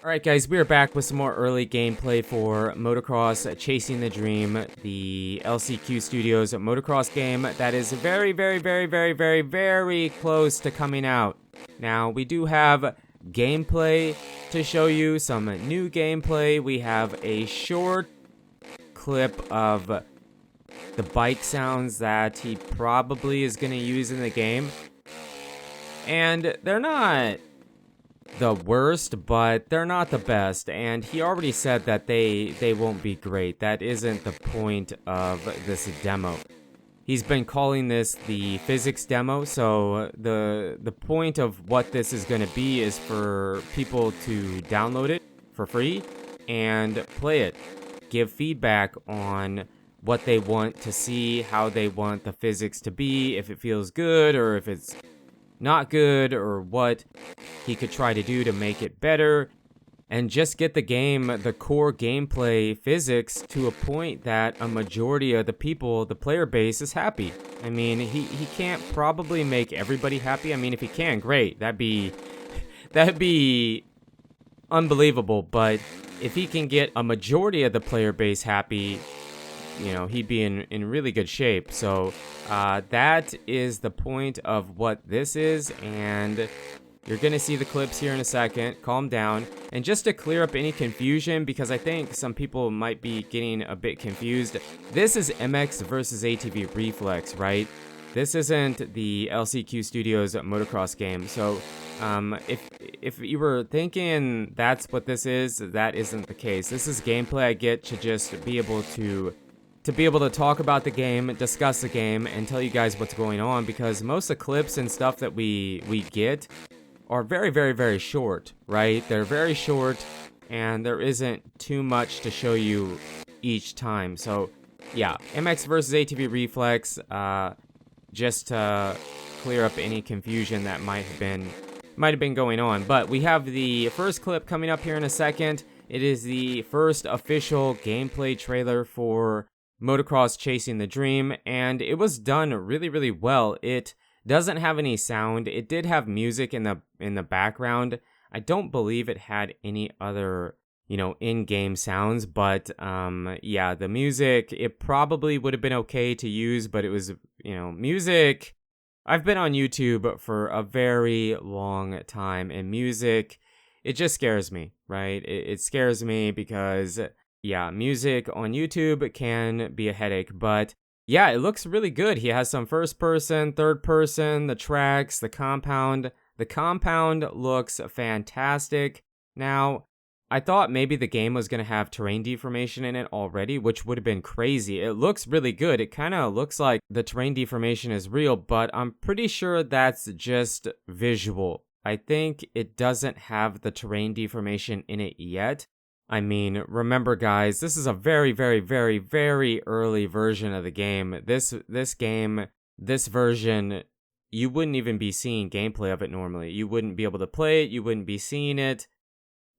Alright guys, we are back with some more early gameplay for Motocross Chasing the Dream, the LCQ Studios Motocross game that is very close to coming out. Now, we do have gameplay to show you, some new gameplay. We have a short clip of the bike sounds that he probably is going to use in the game. And they're not the worst, but they're not the best, and he already said that they won't be great. That isn't the point of this demo. He's been calling this the physics demo, so the point of what this is going to be is for people to download it for free and play it. Give feedback on what they want to see, how they want the physics to be, if it feels good or if it's not good, or what he could try to do to make it better, and just get the game, the core gameplay physics, to a point that a majority of the people, the player base, is happy. I mean, he can't probably make everybody happy. I mean, if he can, great. That'd be unbelievable. But if he can get a majority of the player base happy, you know, he'd be in really good shape. So that is the point of what this is, and you're gonna see the clips here in a second. Calm down. And just to clear up any confusion, because I think some people might be getting a bit confused, this is MX versus ATV Reflex, right? This isn't the LCQ Studios Motocross game. So if you were thinking that's what this is, that isn't the case. This is gameplay I get to just be able to talk about the game, discuss the game, and tell you guys what's going on, because most of the clips and stuff that we get are very short, right? They're very short, and there isn't too much to show you each time. So, yeah, MX versus ATV Reflex, just to clear up any confusion that might have been going on. But we have the first clip coming up here in a second. It is the first official gameplay trailer for Motocross Chasing the Dream, and it was done really well. It doesn't have any sound. It did have music in the background. I don't believe it had any other, in-game sounds, but yeah, the music, it probably would have been okay to use, but it was, music. I've been on YouTube for a very long time, and music, it just scares me, right? It scares me because, yeah, music on YouTube can be a headache, but yeah, it looks really good. He has some first person, third person, the tracks, the compound. The compound looks fantastic. Now, I thought maybe the game was going to have terrain deformation in it already, which would have been crazy. It looks really good. It kind of looks like the terrain deformation is real, but I'm pretty sure that's just visual. I think it doesn't have the terrain deformation in it yet. I mean, remember guys, this is a very early version of the game. This version, you wouldn't even be seeing gameplay of it normally. You wouldn't be able to play it, you wouldn't be seeing it.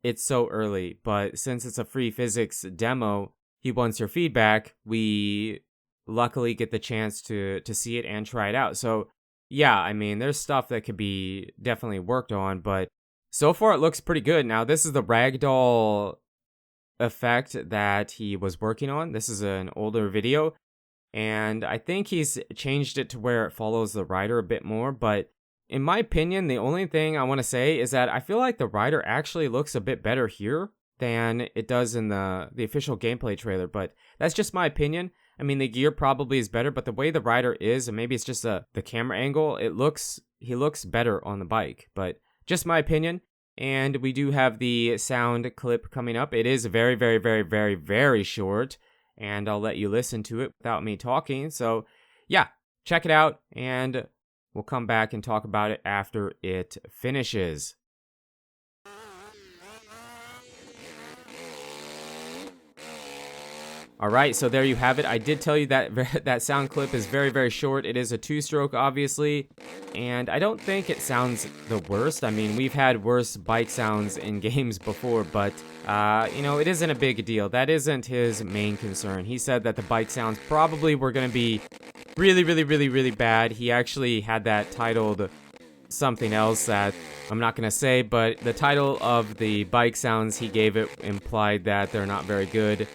It's so early, but since it's a free physics demo, he wants your feedback. We luckily get the chance to see it and try it out. So, yeah, I mean, there's stuff that could be definitely worked on, but so far it looks pretty good. Now, this is the ragdoll effect that he was working on. This is an older video, and I think he's changed it to where it follows the rider a bit more, but in my opinion, the only thing I want to say is that I feel like the rider actually looks a bit better here than it does in the official gameplay trailer, but that's just my opinion. I mean, the gear probably is better, but the way the rider is, and maybe it's just the camera angle, he looks better on the bike, but just my opinion. And we do have the sound clip coming up. It is very short, and I'll let you listen to it without me talking. So, yeah, check it out, and we'll come back and talk about it after it finishes. Alright, so there you have it. I did tell you that that sound clip is very short. It is a two-stroke, obviously, and I don't think it sounds the worst. I mean, we've had worse bike sounds in games before, but, it isn't a big deal. That isn't his main concern. He said that the bike sounds probably were going to be really bad. He actually had that titled something else that I'm not going to say, but the title of the bike sounds he gave it implied that they're not very good,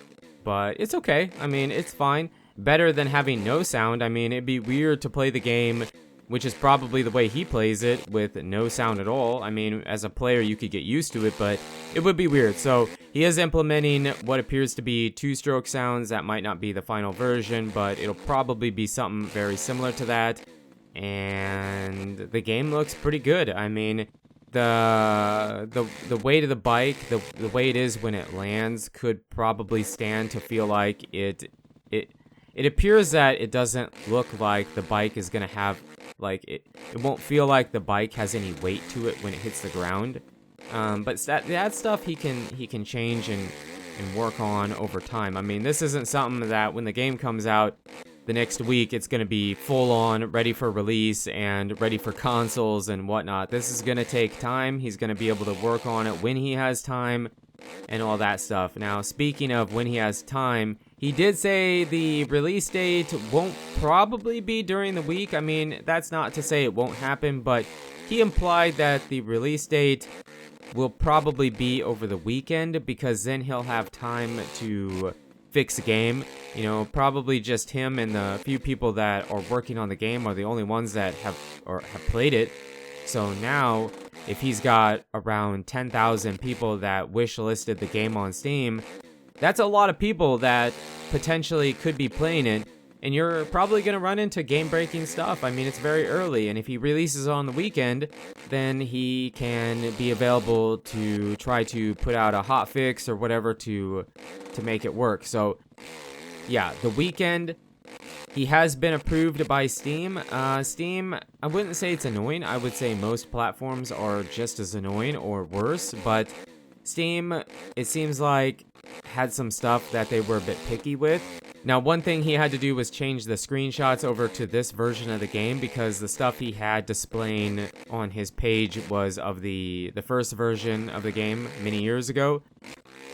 but it's okay. I mean, it's fine. Better than having no sound. I mean, it'd be weird to play the game, which is probably the way he plays it, with no sound at all. I mean, as a player, you could get used to it, but it would be weird. So he is implementing what appears to be two-stroke sounds. That might not be the final version, but it'll probably be something very similar to that. And the game looks pretty good. I mean, the weight of the bike, the way it is when it lands, could probably stand to feel like it appears that it doesn't look like the bike is gonna have, like, it won't feel like the bike has any weight to it when it hits the ground. But that stuff he can change and work on over time. I mean, this isn't something that when the game comes out the next week, it's going to be full on, ready for release and ready for consoles and whatnot. This is going to take time. He's going to be able to work on it when he has time and all that stuff. Now, speaking of when he has time, he did say the release date won't probably be during the week. I mean, that's not to say it won't happen, but he implied that the release date will probably be over the weekend, because then he'll have time to fix the game. You know, probably just him and the few people that are working on the game are the only ones that have played it. So now, if he's got around 10,000 people that wish listed the game on Steam, that's a lot of people that potentially could be playing it, and you're probably going to run into game-breaking stuff. I mean, it's very early, and if he releases on the weekend, then he can be available to try to put out a hot fix or whatever to make it work. So, yeah, the weekend, he has been approved by Steam. Steam, I wouldn't say it's annoying. I would say most platforms are just as annoying or worse, but Steam, it seems like, had some stuff that they were a bit picky with. Now, one thing he had to do was change the screenshots over to this version of the game, because the stuff he had displaying on his page was of the first version of the game many years ago.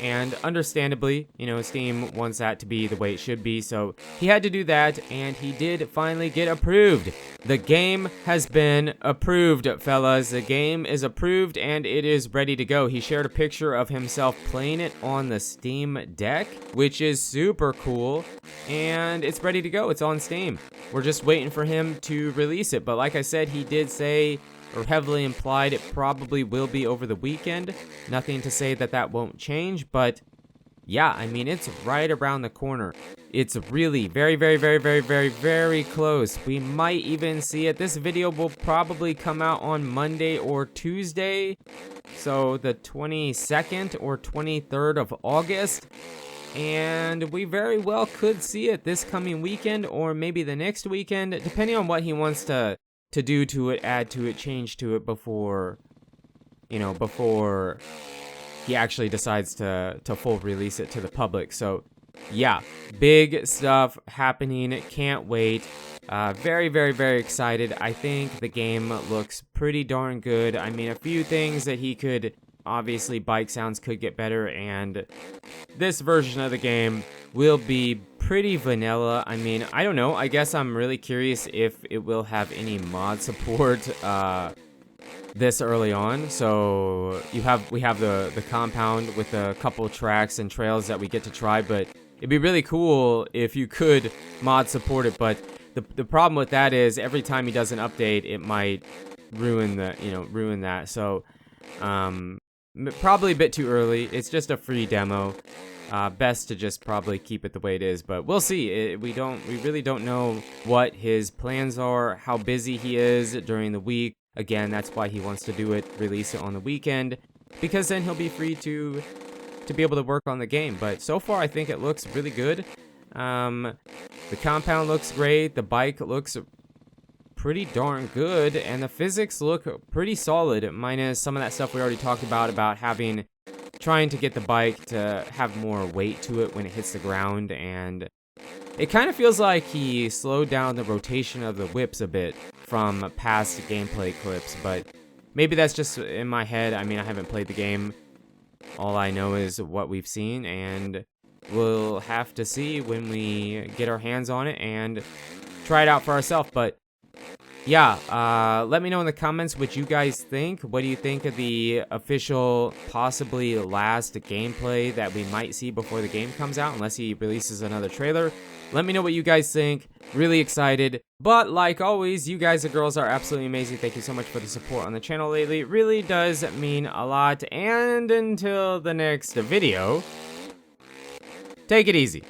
And understandably, you know, Steam wants that to be the way it should be, so he had to do that, and he did finally get approved. The game has been approved, fellas. The game is approved, and it is ready to go. He shared a picture of himself playing it on the Steam Deck, which is super cool, and it's ready to go. It's on Steam. We're just waiting for him to release it, but like I said, he did say, or heavily implied, it probably will be over the weekend. Nothing to say that that won't change, but yeah, I mean, it's right around the corner. It's really very, very, very, very, very, very close. We might even see it. This video will probably come out on Monday or Tuesday, so the 22nd or 23rd of August. And we very well could see it this coming weekend, or maybe the next weekend, depending on what he wants to do to it, add to it, change to it before he actually decides to full release it to the public. So yeah, big stuff happening. Can't wait. Very, very, very excited. I think the game looks pretty darn good. I mean, a few things that he could, obviously bike sounds could get better, and this version of the game will be pretty vanilla. I mean, I don't know. I guess I'm really curious if it will have any mod support this early on. So we have the compound with a couple tracks and trails that we get to try, but it'd be really cool if you could mod support it. But the problem with that is every time he does an update, it might ruin that. So probably a bit too early. It's just a free demo. Best to just probably keep it the way it is, but we'll see. We really don't know what his plans are, how busy he is during the week. Again, that's why he wants to do it, release it on the weekend, because then he'll be free to be able to work on the game. But so far, I think it looks really good. The compound looks great. The bike looks pretty darn good, and the physics look pretty solid, minus some of that stuff we already talked about trying to get the bike to have more weight to it when it hits the ground, and it kind of feels like he slowed down the rotation of the whips a bit from past gameplay clips, but maybe that's just in my head. I mean, I haven't played the game. All I know is what we've seen, and we'll have to see when we get our hands on it and try it out for ourselves. But yeah, let me know in the comments what you guys think. What do you think of the official, possibly last gameplay that we might see before the game comes out, unless he releases another trailer? Let me know what you guys think. Really excited. But like always, you guys and girls are absolutely amazing. Thank you so much for the support on the channel lately. It really does mean a lot. And until the next video, take it easy.